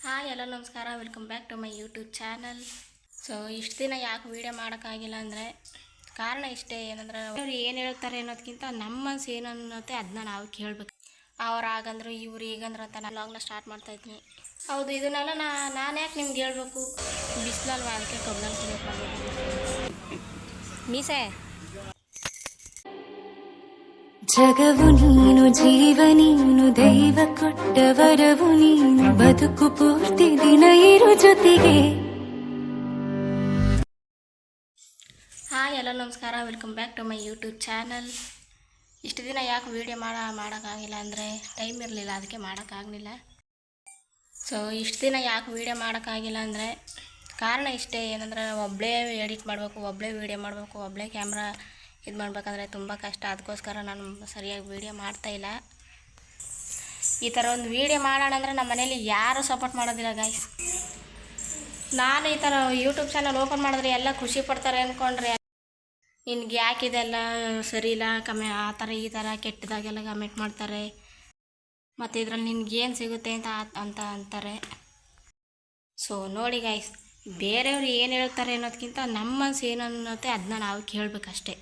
Hi ಎಲ್ಲ ನಮಸ್ಕಾರ, welcome back to my YouTube channel. So ಇಷ್ಟು ದಿನ ಯಾಕೆ ವೀಡಿಯೋ ಮಾಡೋಕ್ಕಾಗಿಲ್ಲ ಅಂದರೆ ಕಾರಣ ಇಷ್ಟೇ. ಏನಂದ್ರೆ ಅವ್ರು ಏನು ಹೇಳ್ತಾರೆ ಅನ್ನೋದಕ್ಕಿಂತ ನಮ್ಮ ಮನಸ್ಸು ಏನು ಅನ್ನತ್ತೆ ಅದನ್ನ ನಾವು ಕೇಳಬೇಕು. ಅವ್ರು ಆಗಂದ್ರು ಇವ್ರು ಈಗಂದ್ರು ಅಂತ ನಾನು ಲಾಗ್ನ ಸ್ಟಾರ್ಟ್ ಮಾಡ್ತಾಯಿದ್ದೀನಿ. ಹೌದು, ಇದನ್ನೆಲ್ಲ ನಾನು ಯಾಕೆ ನಿಮ್ಗೆ ಹೇಳ್ಬೇಕು? ಬಿಸಿಲಲ್ವ, ಅದಕ್ಕೆ ಕಬ್ಬಲ್ಲಿ ಕುಡಿಯೋಕ್ಕಾಗೋದು. ಮೀಸೆ ಜಗವು ನೀನು, ಜೀವ ನೀನು, ದೈವ ಕೊಟ್ಟ ವರವು ನೀನು, ಬದುಕು ಪೂರ್ತಿ ದಿನ ಇರು ಜೊತೆಗೆ. ಹಾಯ್ ಎಲ್ಲ ನಮಸ್ಕಾರ, welcome back to my YouTube channel. ಇಷ್ಟು ದಿನ ಯಾಕೆ ವೀಡಿಯೋ ಮಾಡೋಕ್ಕಾಗಿಲ್ಲ ಅಂದರೆ ಟೈಮ್ ಇರಲಿಲ್ಲ, ಅದಕ್ಕೆ ಮಾಡೋಕ್ಕಾಗಲಿಲ್ಲ. ಸೊ ಇಷ್ಟು ದಿನ ಯಾಕೆ ವೀಡಿಯೋ ಮಾಡೋಕ್ಕಾಗಿಲ್ಲ ಅಂದರೆ ಕಾರಣ ಇಷ್ಟೇ. ಏನಂದರೆ ಒಬ್ಬಳೇ ಎಡಿಟ್ ಮಾಡಬೇಕು, ಒಬ್ಬಳೇ ವೀಡಿಯೋ ಮಾಡಬೇಕು, ಒಬ್ಬಳೇ ಕ್ಯಾಮ್ರಾ ಇದು ಮಾಡಬೇಕಂದ್ರೆ ತುಂಬ ಕಷ್ಟ. ಅದಕ್ಕೋಸ್ಕರ ನಾನು ಸರಿಯಾಗಿ ವೀಡಿಯೋ ಮಾಡ್ತಾಯಿಲ್ಲ. ಈ ಥರ ಒಂದು ವೀಡಿಯೋ ಮಾಡೋಣ ಅಂದರೆ ನಮ್ಮ ಮನೇಲಿ ಯಾರೂ ಸಪೋರ್ಟ್ ಮಾಡೋದಿಲ್ಲ ಗಾಯ್ಸ್. ನಾನು ಈ ಥರ ಯೂಟ್ಯೂಬ್ ಚಾನಲ್ ಓಪನ್ ಮಾಡಿದ್ರೆ ಎಲ್ಲ ಖುಷಿ ಪಡ್ತಾರೆ ಅಂದ್ಕೊಂಡ್ರೆ, ನಿನ್ಗೆ ಯಾಕಿದೆಲ್ಲ ಸರಿ ಇಲ್ಲ, ಆ ಥರ ಈ ಥರ ಕೆಟ್ಟದಾಗೆಲ್ಲ ಕಮೆಂಟ್ ಮಾಡ್ತಾರೆ, ಮತ್ತು ಇದ್ರಲ್ಲಿ ನಿನ್ಗೇನು ಸಿಗುತ್ತೆ ಅಂತ ಅಂತಾರೆ. ಸೊ ನೋಡಿ ಗಾಯ್ಸ್, ಬೇರೆಯವ್ರು ಏನು ಹೇಳ್ತಾರೆ ಅನ್ನೋದಕ್ಕಿಂತ ನಮ್ಮ ಮನಸ್ಸು ಏನು ಅನ್ನತ್ತೆ ಅದನ್ನ ನಾವು ಕೇಳಬೇಕಷ್ಟೆ.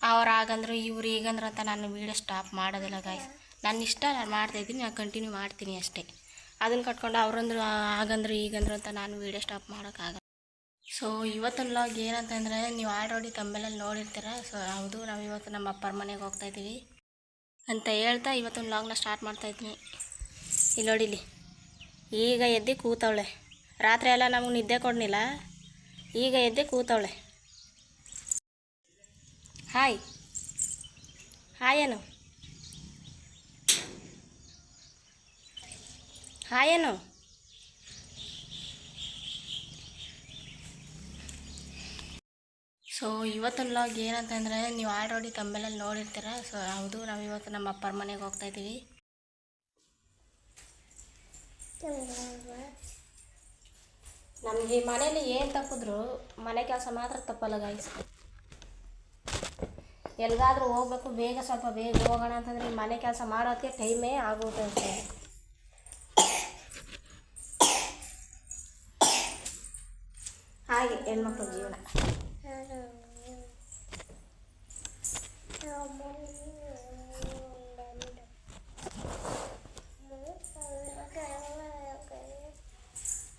ಅವ್ರು ಆಗಂದ್ರು ಇವ್ರು ಈಗಂದ್ರು ಅಂತ ನಾನು ವೀಡಿಯೋ ಸ್ಟಾಪ್ ಮಾಡೋದಿಲ್ಲ ಗಾಯ್ಸ್. ನನ್ನ ಇಷ್ಟ, ನಾನು ಮಾಡ್ತಾಯಿದ್ದೀನಿ, ನಾನು ಕಂಟಿನ್ಯೂ ಮಾಡ್ತೀನಿ ಅಷ್ಟೇ. ಅದನ್ನು ಕಟ್ಕೊಂಡು ಅವ್ರಂದ್ರು ಆಗಂದ್ರು ಈಗಂದ್ರು ಅಂತ ನಾನು ವೀಡಿಯೋ ಸ್ಟಾಪ್ ಮಾಡೋಕ್ಕಾಗಲ್ಲ. ಸೊ ಇವತ್ತಿನ ವ್ಲಾಗ್ ಏನಂತಂದರೆ, ನೀವು ಆಲ್ರೆಡಿ ತಮ್ಮಲ್ಲಿ ನೋಡಿರ್ತೀರ. ಸೊ ಹೌದು, ನಾವು ಇವತ್ತು ನಮ್ಮ ಅಪ್ಪರ ಮನೆಗೆ ಹೋಗ್ತಾಯಿದ್ದೀವಿ ಅಂತ ಹೇಳ್ತಾ ಇವತ್ತೊಂದು ವ್ಲಾಗ್ನ ಸ್ಟಾರ್ಟ್ ಮಾಡ್ತಾಯಿದ್ದೀನಿ. ಇಲ್ಲಿ ನೋಡಿಲಿ, ಈಗ ಎದ್ದು ಕೂತವಳೆ. ರಾತ್ರಿ ಎಲ್ಲ ನಮಗೆ ನಿದ್ದೆ ಕೊಡಲಿಲ್ಲ, ಈಗ ಎದ್ದು ಕೂತವಳೆ. ಹಾಯ್ ಹಾಯೇನು ಹಾಯೇನು ಸೊ ಇವತ್ತಿನ ವ್ಲಾಗ್ ಏನಂತಂದರೆ, ನೀವು ಆಲ್ರೆಡಿ ತಮ್ಮಲ್ಲಿ ನೋಡಿರ್ತೀರ. ಸೊ ಹೌದು, ನಾವು ಇವತ್ತು ನಮ್ಮ ಅಪ್ಪರ ಮನೆಗೆ ಹೋಗ್ತಾಯಿದ್ದೀವಿ. ನಮಗೆ ಮನೇಲಿ ಏನು ತಪ್ಪಿದ್ರು ಮನೆ ಕೆಲಸ ಮಾತ್ರ ತಪ್ಪಲ್ಲ ಗಾಯ್ಸ್. ಎಲ್ಲಿಗಾದ್ರೂ ಹೋಗ್ಬೇಕು, ಸ್ವಲ್ಪ ಬೇಗ ಹೋಗೋಣ ಅಂತಂದರೆ ಮನೆ ಕೆಲಸ ಮಾಡೋಕ್ಕೆ ಟೈಮೇ ಆಗುತ್ತೆ. ಹಾಗೆ ಹೆಣ್ಮಕ್ಳು ಜೀವನ.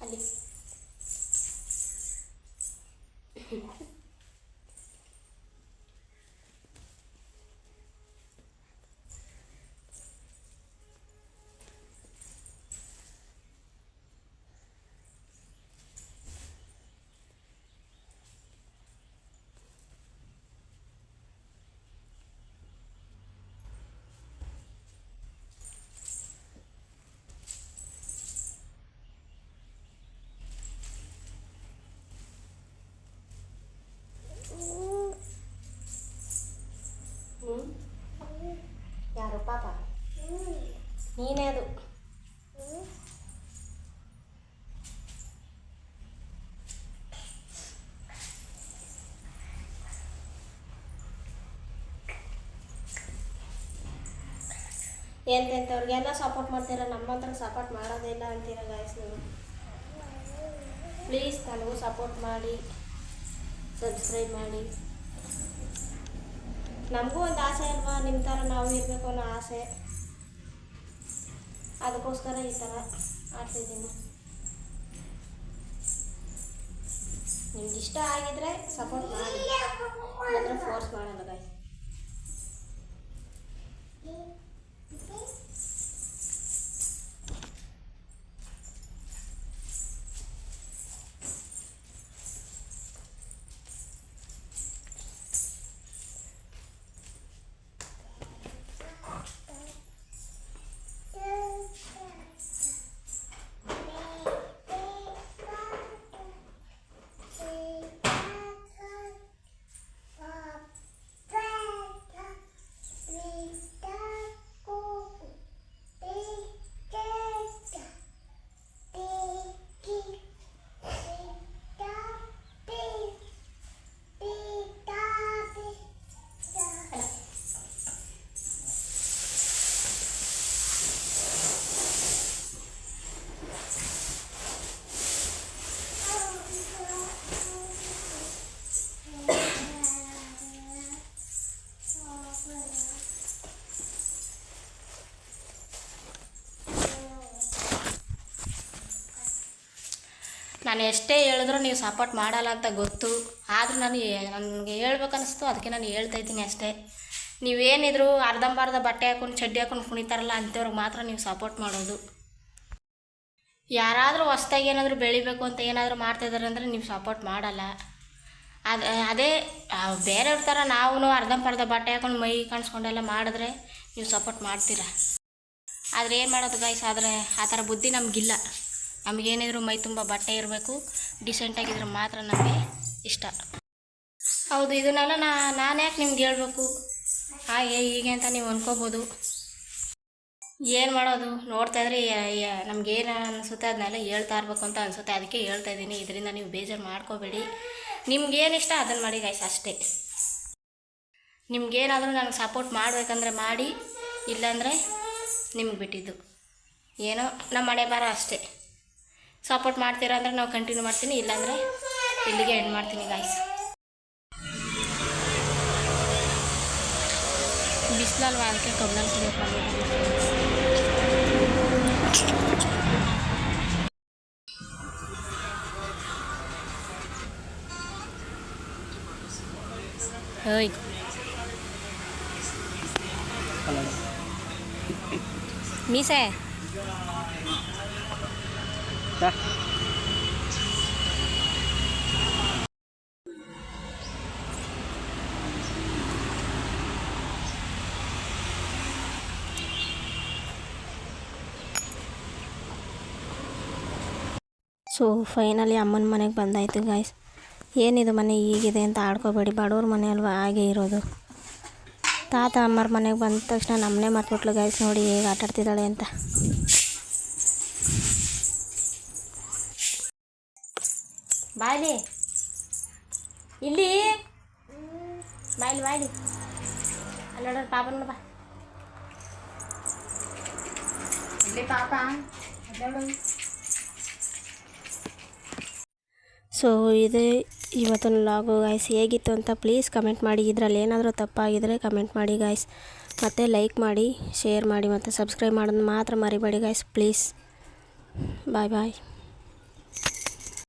ಅಲ್ಲಿ ಯಾರು ಪಾಪ? ನೀನೇ ಅದು. ಎಂತೆಂಥವ್ರಿಗೆಲ್ಲ ಸಪೋರ್ಟ್ ಮಾಡ್ತೀರ, ನಮ್ಮ ಹತ್ರ ಸಪೋರ್ಟ್ ಮಾಡೋದೇ ಇಲ್ಲ ಅಂತೀರ ಗಾಯ್ಸ್. ನೀವು ಪ್ಲೀಸ್ ನನಗೂ ಸಪೋರ್ಟ್ ಮಾಡಿ, ಸಬ್ಸ್ಕ್ರೈಬ್ ಮಾಡಿ. ನಮಗೂ ಒಂದು ಆಸೆ ಅಲ್ವಾ, ನಿಮ್ಮ ಥರ ನಾವು ಇರಬೇಕು ಅನ್ನೋ ಆಸೆ. ಅದಕ್ಕೋಸ್ಕರ ಈ ಥರ ಆಡ್ತಿದ್ದೀನಿ. ನಿಮ್ಗೆ ಇಷ್ಟ ಆಗಿದ್ರೆ ಸಪೋರ್ಟ್ ಮಾಡಿ, ಮಾತ್ರ ಫೋರ್ಸ್ ಮಾಡಲ್ಲ ಗಾಯ್ಸ್. ನಾನು ಎಷ್ಟೇ ಹೇಳಿದ್ರು ನೀವು ಸಪೋರ್ಟ್ ಮಾಡಲ್ಲ ಅಂತ ಗೊತ್ತು. ಆದರೂ ನನಗೆ ಹೇಳ್ಬೇಕನ್ನಿಸ್ತು, ಅದಕ್ಕೆ ನಾನು ಹೇಳ್ತಾ ಇದ್ದೀನಿ ಅಷ್ಟೇ. ನೀವೇನಿದ್ರು ಅರ್ಧಂಬರ್ಧ ಬಟ್ಟೆ ಹಾಕೊಂಡು ಚಡ್ಡಿ ಹಾಕೊಂಡು ಕುಣಿತಾರಲ್ಲ ಅಂಥವ್ರಿಗೆ ಮಾತ್ರ ನೀವು ಸಪೋರ್ಟ್ ಮಾಡೋದು. ಯಾರಾದರೂ ಹೊಸ್ದಾಗಿ ಏನಾದರೂ ಬೆಳಿಬೇಕು ಅಂತ ಏನಾದರೂ ಮಾಡ್ತಾಯಿದ್ದಾರೆ ಅಂದರೆ ನೀವು ಸಪೋರ್ಟ್ ಮಾಡಲ್ಲ. ಅದೇ ಬೇರೆಯವ್ರ ಥರ ನಾವು ಅರ್ಧಂಬರ್ಧ ಬಟ್ಟೆ ಹಾಕೊಂಡು ಮೈ ಕಾಣಿಸ್ಕೊಂಡೆಲ್ಲ ಮಾಡಿದ್ರೆ ನೀವು ಸಪೋರ್ಟ್ ಮಾಡ್ತೀರ. ಆದರೆ ಏನು ಮಾಡೋದು ಗೈಸ್, ಆದರೆ ಆ ಥರ ಬುದ್ಧಿ ನಮಗಿಲ್ಲ. ನಮಗೇನಿದ್ರು ಮೈ ತುಂಬ ಬಟ್ಟೆ ಇರಬೇಕು, ಡಿಸೆಂಟಾಗಿದ್ರೆ ಮಾತ್ರ ನಮಗೆ ಇಷ್ಟ. ಹೌದು, ಇದನ್ನೆಲ್ಲ ನಾನು ಯಾಕೆ ನಿಮ್ಗೆ ಹೇಳ್ಬೇಕು ಹಾಗೆ ಹೀಗೆ ಅಂತ ನೀವು ಅನ್ಕೋಬೋದು. ಏನು ಮಾಡೋದು, ನೋಡ್ತಾ ಇದ್ರೆ ನಮಗೇನು ಅನಿಸುತ್ತೆ ಅದನ್ನೆಲ್ಲ ಹೇಳ್ತಾ ಇರ್ಬೇಕು ಅಂತ ಅನಿಸುತ್ತೆ, ಅದಕ್ಕೆ ಹೇಳ್ತಾ ಇದ್ದೀನಿ. ಇದರಿಂದ ನೀವು ಬೇಜಾರು ಮಾಡ್ಕೋಬೇಡಿ. ನಿಮ್ಗೇನು ಇಷ್ಟ ಅದನ್ನು ಮಾಡಿ ಗೈಸ್ ಅಷ್ಟೇ. ನಿಮ್ಗೇನಾದರೂ ನನಗೆ ಸಪೋರ್ಟ್ ಮಾಡಬೇಕಂದ್ರೆ ಮಾಡಿ, ಇಲ್ಲಾಂದರೆ ನಿಮ್ಗೆ ಬಿಟ್ಟಿದ್ದು. ಏನೋ ನಮ್ಮ ಮನೆ ಬಾರ ಅಷ್ಟೇ. ಸಪೋರ್ಟ್ ಮಾಡ್ತೀರಾ ಅಂದರೆ ನಾವು ಕಂಟಿನ್ಯೂ ಮಾಡ್ತೀನಿ, ಇಲ್ಲಾಂದರೆ ಇಲ್ಲಿಗೆ ಎಂಡ್ ಮಾಡ್ತೀನಿ ಗೈಸ್. ಬಿಸಿಲಲ್ವ, ಅದಕ್ಕೆ ಕಬ್ಬಲ್ಲಿ ಕುಡಿಯೋಕೆ ಹೇಯ್ ಮೀಸೆ ಸೊ ಫೈನಲಿ ಅಮ್ಮನ ಮನೆಗೆ ಬಂದಾಯಿತು ಗಾಯ್ಸ್. ಏನಿದು ಮನೆ ಹೀಗಿದೆ ಅಂತ ಆಡ್ಕೋಬೇಡಿ, ಬಡವ್ರ ಮನೆ ಅಲ್ವಾ, ಹಾಗೆ ಇರೋದು. ತಾತ ಅಮ್ಮರ ಮನೆಗೆ ಬಂದ ತಕ್ಷಣ ನಮ್ಮನೆ ಮರ್ತ್ಬಿಟ್ಲು ಗಾಯ್ಸ್. ನೋಡಿ ಹೇಗೆ ಆಟಾಡ್ತಿದ್ದಾಳೆ ಅಂತ. ಬಾಯ್ಲಿ ಇಲ್ಲಿ, ಬಾಯ್ಲಿ ಅಲ್ಲೋಡ ಪಾಪ ನೋಡ ಬಾ ಇಲ್ಲಿ ಪಾಪ ಅಲ್ಲೋಡು. ಸೊ ಇದು ಇವತ್ತಿನ ವ್ಲಾಗು ಗಾಯ್ಸ್. ಹೇಗಿತ್ತು ಅಂತ ಪ್ಲೀಸ್ ಕಮೆಂಟ್ ಮಾಡಿ. ಇದರಲ್ಲಿ ಏನಾದರೂ ತಪ್ಪಾಗಿದ್ದರೆ ಕಮೆಂಟ್ ಮಾಡಿ ಗಾಯ್ಸ್. ಮತ್ತು ಲೈಕ್ ಮಾಡಿ, ಶೇರ್ ಮಾಡಿ, ಮತ್ತು ಸಬ್ಸ್ಕ್ರೈಬ್ ಮಾಡೋದು ಮಾತ್ರ ಮರಿಬೇಡಿ ಗಾಯ್ಸ್ ಪ್ಲೀಸ್. Bye bye.